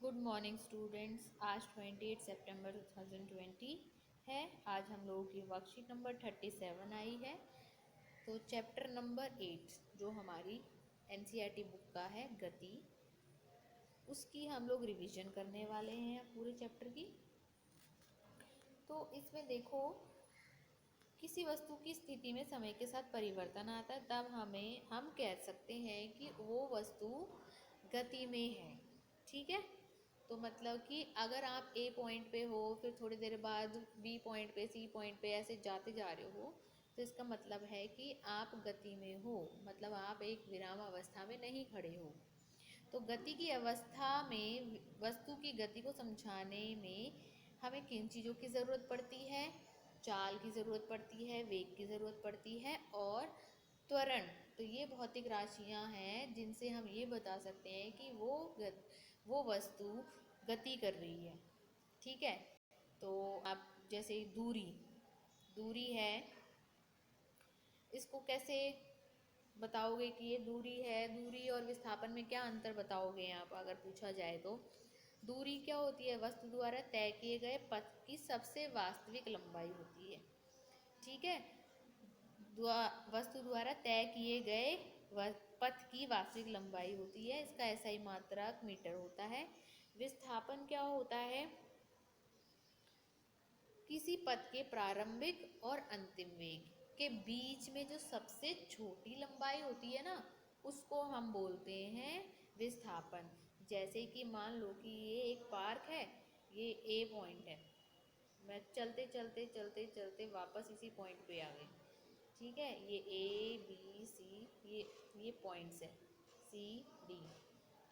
Good morning students. आज 28 सितंबर 2020 है। आज हम लोगों की वर्कशीट नंबर 37 आई है। तो चैप्टर नंबर 8 जो हमारी एनसीईआरटी बुक का है गति, उसकी हम लोग रिवीजन करने वाले हैं पूरे चैप्टर की। तो इसमें देखो, किसी वस्तु की स्थिति में समय के साथ परिवर्तन आता है तब हम कह सकते हैं कि वो वस्तु गति में है। ठीक है। तो मतलब कि अगर आप ए पॉइंट पे हो, फिर थोड़ी देर बाद बी पॉइंट पे, सी पॉइंट पे ऐसे जाते जा रहे हो, तो इसका मतलब है कि आप गति में हो, मतलब आप एक विराम अवस्था में नहीं खड़े हो। तो गति की अवस्था में वस्तु की गति को समझाने में हमें किन चीज़ों की ज़रूरत पड़ती है? चाल की ज़रूरत पड़ती है, वेग की ज़रूरत पड़ती है और त्वरण। तो ये भौतिक राशियाँ हैं जिनसे हम ये बता सकते हैं कि वो वस्तु गति कर रही है। ठीक है। तो आप जैसे दूरी दूरी है, इसको कैसे बताओगे कि ये दूरी है? दूरी और विस्थापन में क्या अंतर बताओगे आप अगर पूछा जाए तो? दूरी क्या होती है? वस्तु द्वारा तय किए गए पथ की सबसे वास्तविक लंबाई होती है। ठीक है। वस्तु द्वारा तय किए गए पथ की वास्तविक लंबाई होती है। इसका SI मात्रक मीटर होता है। विस्थापन क्या होता है? किसी पथ के प्रारंभिक और अंतिम वेग के बीच में जो सबसे छोटी लंबाई होती है ना, उसको हम बोलते हैं विस्थापन। जैसे कि मान लो कि ये एक पार्क है, ये ए पॉइंट है, मैं चलते चलते चलते चलते वापस इसी पॉइंट पे आ गई। ठीक है। ये ए बी सी, ये पॉइंट्स है सी डी।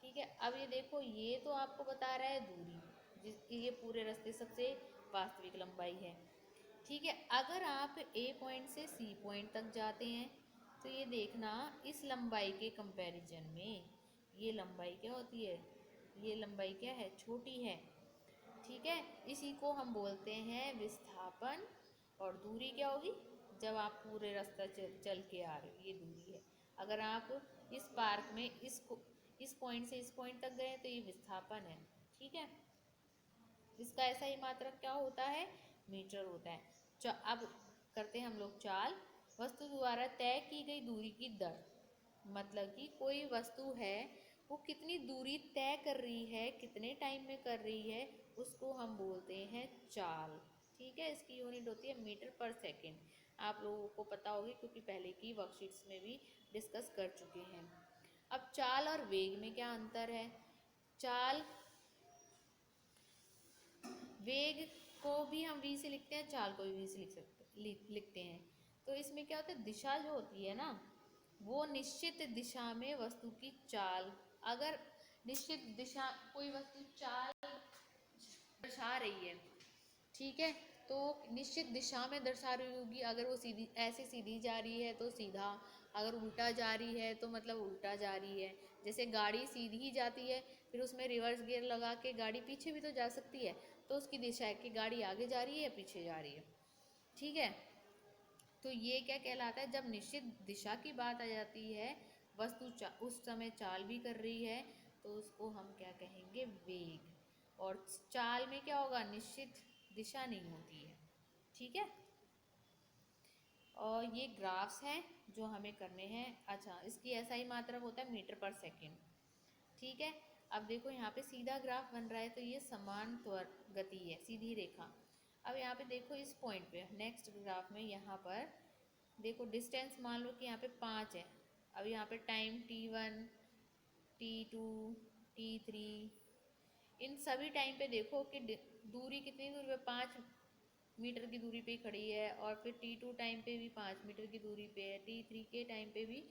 ठीक है। अब ये देखो, ये तो आपको बता रहा है दूरी, जिसकी ये पूरे रास्ते सबसे वास्तविक लंबाई है। ठीक है। अगर आप ए पॉइंट से सी पॉइंट तक जाते हैं तो ये देखना, इस लंबाई के कंपैरिजन में ये लंबाई क्या होती है? ये लंबाई क्या है? छोटी है। ठीक है। इसी को हम बोलते हैं विस्थापन। और दूरी क्या होगी? जब आप पूरे रास्ता चल के आ रहे हो, ये दूरी है। अगर आप इस पार्क में इस पॉइंट से इस पॉइंट तक गए तो ये विस्थापन है। ठीक है। इसका ऐसा ही मात्रक क्या होता है? मीटर होता है। अब करते हैं हम लोग चाल। वस्तु द्वारा तय की गई दूरी की दर, मतलब कि कोई वस्तु है, वो कितनी दूरी तय कर रही है, कितने टाइम में कर रही है, उसको हम बोलते हैं चाल। ठीक है। इसकी यूनिट होती है मीटर पर सेकेंड। आप लोगों को पता होगी क्योंकि पहले की वर्कशीट्स में भी डिस्कस कर चुके हैं। अब चाल और वेग में क्या अंतर है? चाल, वेग को भी हम v से लिखते हैं, चाल को भी v से लिखते हैं। तो इसमें क्या होता है? दिशा जो होती है ना, वो निश्चित दिशा में वस्तु की चाल, अगर निश्चित दिशा कोई वस्तु चाल दर्शा रही है, ठीक है, तो निश्चित दिशा में दर्शा रही होगी। अगर वो सीधी ऐसे सीधी जा रही है तो सीधा, अगर उल्टा जा रही है तो मतलब उल्टा जा रही है। जैसे गाड़ी सीधी ही जाती है, फिर उसमें रिवर्स गियर लगा के गाड़ी पीछे भी तो जा सकती है, तो उसकी दिशा है कि गाड़ी आगे जा रही है या पीछे जा रही है। ठीक है। तो ये क्या कहलाता है? जब निश्चित दिशा की बात आ जाती है, वस्तु उस समय चाल भी कर रही है, तो उसको हम क्या कहेंगे? वेग। और चाल में क्या होगा? निश्चित दिशा नहीं होती है। ठीक है। और ये ग्राफ्स हैं जो हमें करने हैं। अच्छा, इसकी ऐसा ही मात्रक होता है मीटर पर सेकेंड। ठीक है। अब देखो, यहाँ पे सीधा ग्राफ बन रहा है तो ये समान त्वर गति है, सीधी रेखा। अब यहाँ पे देखो, इस पॉइंट पे नेक्स्ट ग्राफ में यहाँ पर देखो, डिस्टेंस मान लो कि यहाँ पे 5 है। अब यहाँ पे टाइम T1, T2, T3, इन सभी टाइम पे देखो कि दूरी कितनी दूरी पे? 5 मीटर की दूरी पे खड़ी है। और फिर T2 टाइम पे भी 5 मीटर की दूरी पे है। T3 के टाइम पे भी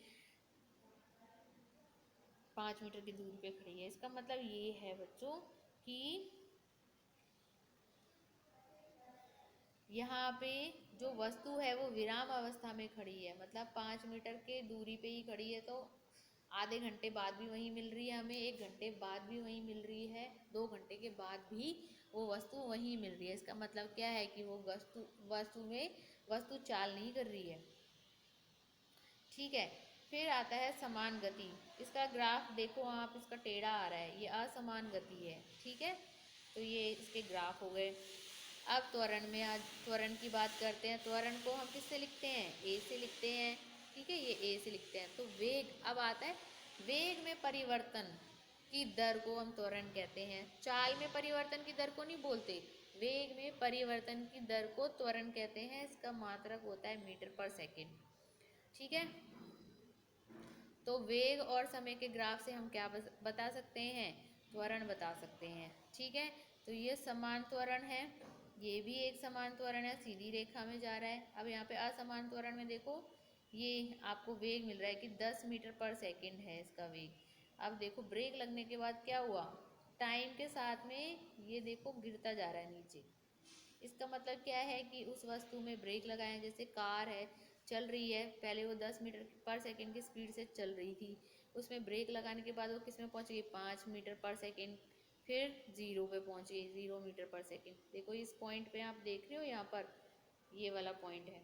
5 मीटर की दूरी पे खड़ी है। इसका मतलब ये है बच्चों कि यहाँ पे जो वस्तु है वो विराम अवस्था में खड़ी है, मतलब 5 मीटर के दूरी पे ही खड़ी है। तो आधे घंटे बाद भी वहीं मिल रही है हमें, 1 घंटे बाद भी वहीं मिल रही है, 2 घंटे के बाद भी वो वस्तु वहीं मिल रही है। इसका मतलब क्या है कि वो वस्तु चाल नहीं कर रही है। ठीक है। फिर आता है समान गति। इसका ग्राफ देखो आप, इसका टेढ़ा आ रहा है, ये असमान गति है। ठीक है, तो ये इसके ग्राफ हो गए। अब त्वरण में, आज त्वरण की बात करते हैं। त्वरण को हम किससे लिखते हैं? ए से लिखते हैं। ठीक है, ये ए से लिखते हैं। तो वेग अब आता है, वेग में परिवर्तन की दर को हम त्वरण कहते हैं। चाल में परिवर्तन की दर को नहीं बोलते, वेग में परिवर्तन की दर को त्वरण कहते हैं। इसका मात्रक होता है मीटर पर सेकेंड। ठीक है, तो वेग और समय के ग्राफ से हम क्या बता सकते हैं? त्वरण बता सकते हैं। ठीक है, तो ये समान त्वरण है, ये भी एक समान त्वरण है, सीधी रेखा में जा रहा है। अब यहाँ पे असमान त्वरण में देखो, ये आपको वेग मिल रहा है कि 10 मीटर पर सेकेंड है इसका वेग। अब देखो ब्रेक लगने के बाद क्या हुआ, टाइम के साथ में ये देखो गिरता जा रहा है नीचे। इसका मतलब क्या है कि उस वस्तु में ब्रेक लगाए, जैसे कार है, चल रही है, पहले वो 10 मीटर पर सेकेंड की स्पीड से चल रही थी, उसमें ब्रेक लगाने के बाद वो किस में पहुंच गई? 5 मीटर पर सेकेंड, फिर 0 पे पहुंच गई, 0 मीटर पर सेकेंड। देखो इस पॉइंट पे आप देख रहे हो, यहाँ पर ये वाला पॉइंट है,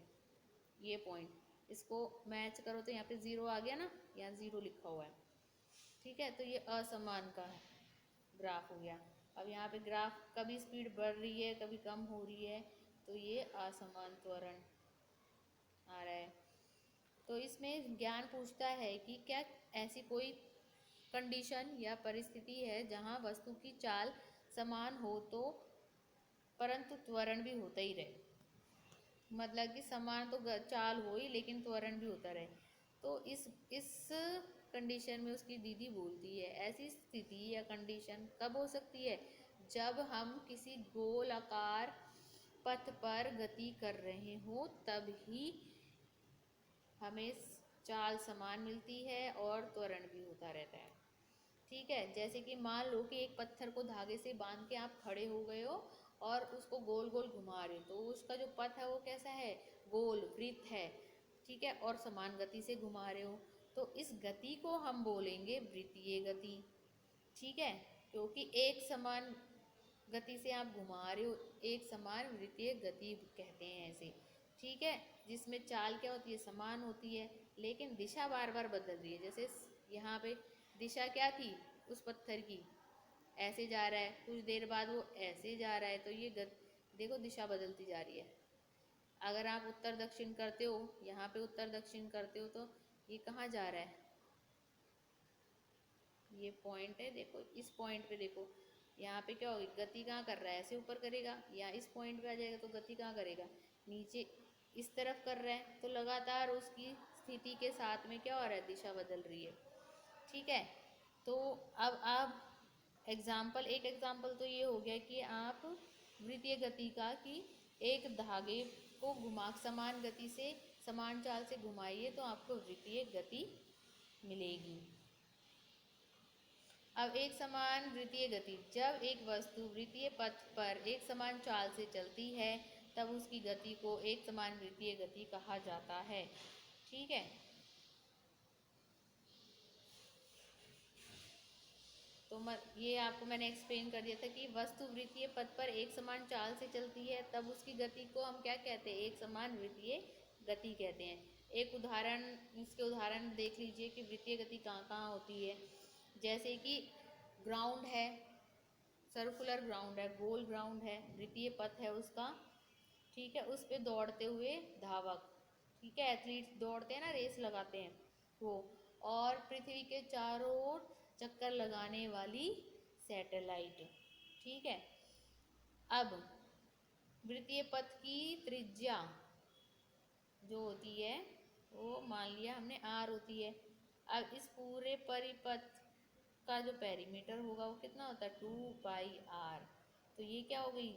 ये पॉइंट, इसको मैच करो तो यहाँ पे 0 आ गया ना, यहाँ 0 लिखा हुआ है। ठीक है, तो ये असमान का है, ग्राफ हो गया। अब यहाँ पे ग्राफ कभी स्पीड बढ़ रही है, कभी कम हो रही है, तो ये असमान त्वरण आ रहा है। तो इसमें ज्ञान पूछता है कि क्या ऐसी कोई कंडीशन या परिस्थिति है जहाँ वस्तु की चाल समान हो तो परंतु त्वरण भी होता ही रहे। मतलब कि समान तो चाल हो ही, लेकिन त्वरण भी होता रहे। तो इस कंडीशन में उसकी दीदी बोलती है, ऐसी स्थिति या कंडीशन कब हो सकती है? जब हम किसी गोल आकार पथ पर गति कर रहे हो, तब ही हमें चाल समान मिलती है और त्वरण भी होता रहता है। ठीक है, जैसे कि मान लो कि एक पत्थर को धागे से बांध के आप खड़े हो गए हो और उसको गोल गोल घुमा रहे हो, तो उसका जो पथ है वो कैसा है? गोल, वृत्त है। ठीक है, और समान गति से घुमा रहे हो, तो इस गति को हम बोलेंगे वृत्तीय गति। ठीक है, क्योंकि एक समान गति से आप घुमा रहे हो, एक समान वृत्तीय गति कहते हैं ऐसे। ठीक है, जिसमें चाल क्या होती है? समान होती है, लेकिन दिशा बार बार बदल रही है। जैसे यहाँ पे दिशा क्या थी उस पत्थर की? ऐसे जा रहा है, कुछ देर बाद वो ऐसे जा रहा है, तो ये देखो दिशा बदलती जा रही है। अगर आप उत्तर दक्षिण करते हो, यहाँ पे उत्तर दक्षिण करते हो, तो ये कहाँ जा रहा है? ये पॉइंट है, देखो इस पॉइंट पे देखो, यहाँ पे क्या होगी? गति कहाँ कर रहा है? ऐसे ऊपर करेगा, या इस पॉइंट पे आ जाएगा तो गति कहाँ करेगा? नीचे इस तरफ कर रहा है, तो लगातार उसकी स्थिति के साथ में क्या हो रहा है? दिशा बदल रही है। ठीक है, तो अब आप एक एग्जाम्पल तो ये हो गया कि आप वृत्तीय गति का, कि एक धागे को घुमा समान गति से, समान चाल से घुमाइए तो आपको वृत्तीय गति मिलेगी। अब एक समान वृत्तीय गति, जब एक वस्तु वृत्तीय पथ पर एक समान चाल से चलती है, तब उसकी गति को एक समान वृत्तीय गति कहा जाता है। ठीक है, तो ये आपको मैंने एक्सप्लेन कर दिया था कि वस्तु वृत्तीय पथ पर एक समान चाल से चलती है, तब उसकी गति को हम क्या कहते हैं? एक समान वृत्तीय गति कहते हैं। एक उदाहरण, इसके उदाहरण देख लीजिए कि वृत्तीय गति कहाँ कहाँ होती है। जैसे कि ग्राउंड है, सर्कुलर ग्राउंड है, गोल ग्राउंड है, वृत्तीय पथ है उसका। ठीक है, उस पे दौड़ते हुए धावक, ठीक है, एथलीट्स दौड़ते हैं ना, रेस लगाते हैं वो, और पृथ्वी के चारों ओर चक्कर लगाने वाली सैटेलाइट। ठीक है, अब वृत्तीय पथ की त्रिज्या जो होती है वो मान लिया हमने r होती है। अब इस पूरे परिपथ का जो पेरीमीटर होगा वो कितना होता है? 2πr। तो ये क्या हो गई?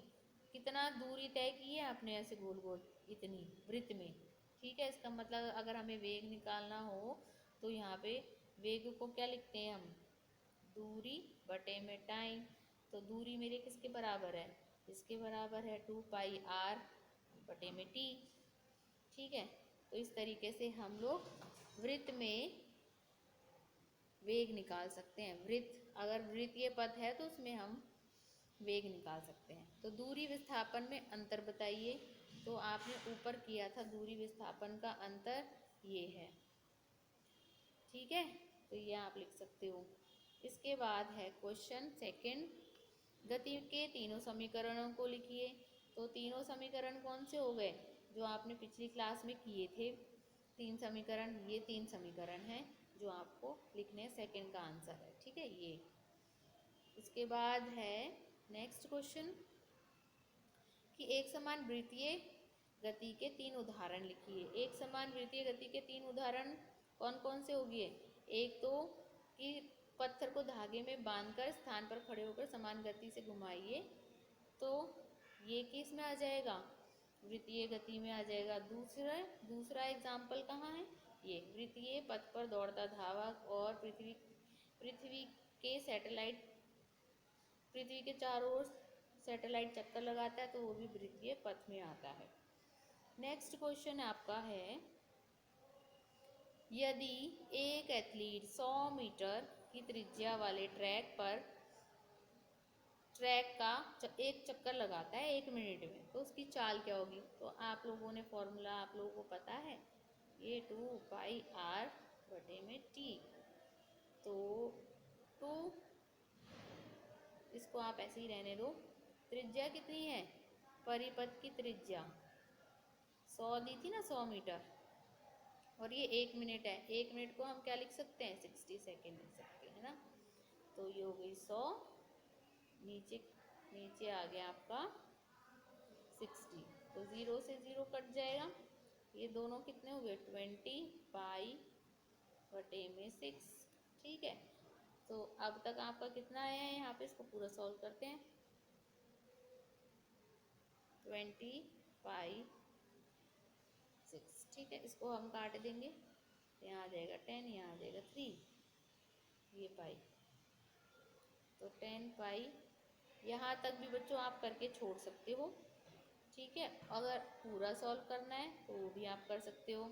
कितना दूरी तय की है आपने ऐसे गोल गोल, इतनी वृत्त में। ठीक है, इसका मतलब अगर हमें वेग निकालना हो तो यहाँ पे वेग को क्या लिखते हैं हम? दूरी बटे में टाइम। तो दूरी मेरे किसके बराबर है? इसके बराबर है 2πr बटे में t। ठीक है, तो इस तरीके से हम लोग वृत्त में वेग निकाल सकते हैं। वृत्त, अगर वृत्तीय पथ है तो उसमें हम वेग निकाल सकते हैं। तो दूरी विस्थापन में अंतर बताइए। तो आपने ऊपर किया था, दूरी विस्थापन का अंतर ये है। ठीक है, तो ये आप लिख सकते हो। इसके बाद है क्वेश्चन सेकंड, गति के तीनों समीकरणों को लिखिए। तो तीनों समीकरण कौन से हो गए जो आपने पिछली क्लास में किए थे? तीन समीकरण, ये तीन समीकरण हैं जो आपको लिखने हैं, सेकंड का आंसर है, ठीक है ये। इसके बाद है नेक्स्ट क्वेश्चन कि एक समान वृत्तीय गति के तीन उदाहरण लिखिए। एक समान वृत्तीय गति के तीन उदाहरण कौन कौन से होंगे? एक तो कि पत्थर को धागे में बांधकर स्थान पर खड़े होकर समान गति से घुमाइए, तो ये किस में आ जाएगा? वृत्तीय गति में आ जाएगा। दूसरा एग्जाम्पल कहाँ है? ये वृत्तीय पथ पर दौड़ता धावक और पृथ्वी के सैटेलाइट, पृथ्वी के चारों ओर सैटेलाइट चक्कर लगाता है, तो वो भी वृत्तीय पथ में आता है। नेक्स्ट क्वेश्चन आपका है, यदि एक एथलीट 100 मीटर की त्रिज्या वाले ट्रैक का एक चक्कर लगाता है 1 मिनट में, तो उसकी चाल क्या होगी? तो आप लोगों ने फॉर्मूला आप लोगों को पता है, ये 2πr/t। तो 2, इसको आप ऐसे ही रहने दो। त्रिज्या कितनी है? परिपथ की त्रिज्या 100 दी थी ना, 100 मीटर, और ये 1 मिनट है। 1 मिनट को हम क्या लिख सकते हैं? 60 सेकेंड लिख सकते हैं ना। तो ये हो गई 100, नीचे नीचे आ गया आपका 60, तो 0 से 0 कट जाएगा। ये दोनों कितने हो गए? 20π/6, ठीक है। तो अब तक आपका कितना आया है यहाँ पे? इसको पूरा सॉल्व करते हैं। 20π/6, ठीक है। इसको हम काट देंगे, यहाँ आ जाएगा 10, यहाँ आ जाएगा 3, ये पाई, तो 10π। यहाँ तक भी बच्चों आप करके छोड़ सकते हो, ठीक है। अगर पूरा सॉल्व करना है तो वो भी आप कर सकते हो।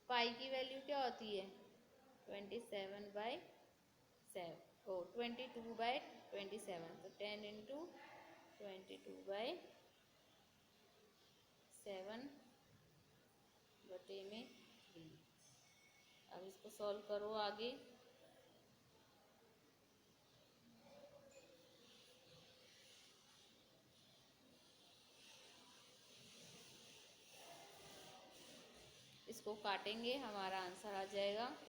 पाई की वैल्यू क्या होती है? 27/7, 22/27, तो 10 × 22/7/3। अब इसको सॉल्व करो आगे। इसको काटेंगे, हमारा आंसर आ जाएगा